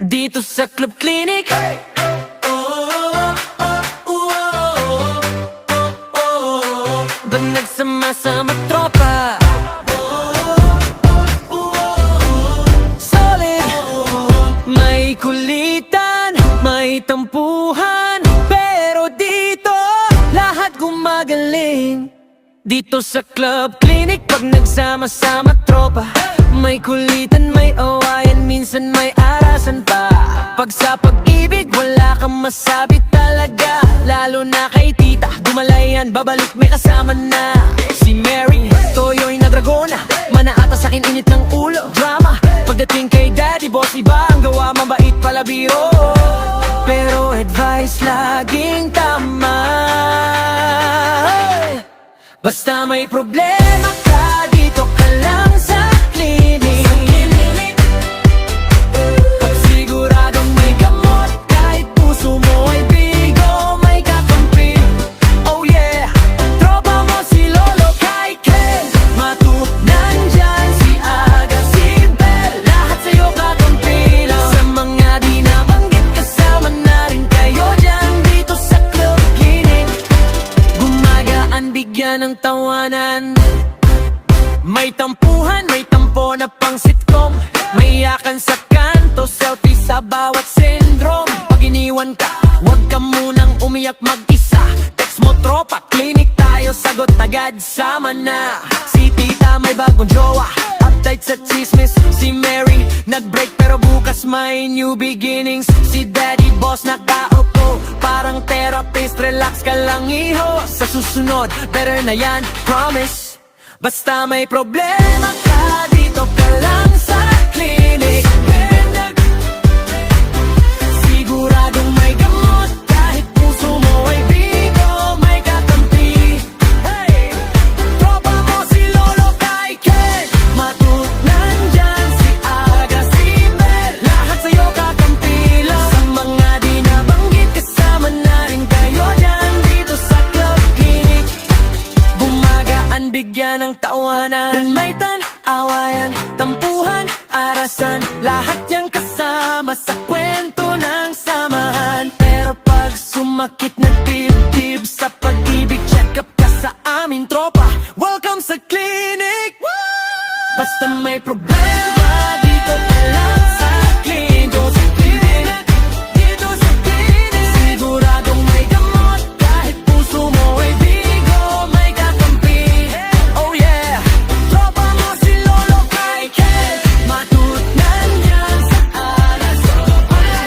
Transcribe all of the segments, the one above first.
dito sa Club Clinic. Hey! Pag nagsama-sama tropa, solid. May kulitan, may tampuhan, pero dito lahat gumagaling. Dito sa Club Clinic, pag nagsama-sama tropa, may kulitan, may awayan, minsan may arasan pa. Pag sa pag-ibig, wala kang masabi talaga. Lalo na kay tita, gumalayan, babalik may kasama na. Si Mary, toyo'y na dragona, manaata sa'kin init ng ulo. Drama, pagdating kay daddy, boss iba ang gawa, mabait pala biro. Pero advice laging tama. Basta may problema ka, dito ka lang sa clinic. Pag siguradong may gamot, kahit puso mo ay bigo, may kakampi. Oh yeah, tropa mo si Lolo kay Ken, matunan dyan si Aga, si Bel, lahat sa'yo kakampi lang. Sa mga di nabanggit, kasama na rin kayo dyan dito sa Club Clinic. Gumagaan, bigyan ng tawanan, may tampuhan, may tampo na pang sitcom, may iyakan sa kanto, selfie sa bawat syndrome. Pag iniwan ka, huwag ka munang umiyak mag-isa. Text mo tropa, clinic tayo, sagot agad, sama na. Si tita may bagong jowa, update sa chismis. Si Mary, nag-break pero bukas may new beginnings. Si daddy boss nakaupo, parang therapist, relax ka lang iho. Sa susunod, better na yan, promise. Basta may problema ka, dito ka lang sa clinic. Siguradong may gamot, kahit puso mo ay bigo, may kakampi. Hey! Tropa mo si Lolo kay Ken, matunan dyan si Aga, si Bel, lahat sa'yo kakampi lang. Sa mga di nabanggit, kasama na rin kayo dyan dito sa Club Clinic. Bumagaan, bigyan ng tawanan, may tan-awayan, tampuhan, arasan, lahat yang kasama sa kwento ng samahan. Pero pag sumakit na dibdib sa pag-ibig, check up ka sa amin tropa, welcome sa clinic. Basta may problema, dito ka lang sa clinic. Dito sa clinic, siguradong may gamot, kahit puso mo ay bigo, may kakampi. Oh yeah, tropa mo si Lolo kay Ken, matunan yan sa alas.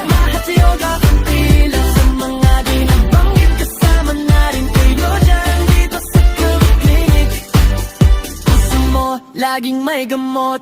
Lahat sa'yo kakampi lang. Sa mga di nabanggit, kasama na rin kayo dyan dito sa Club Clinic. Puso mo laging may gamot,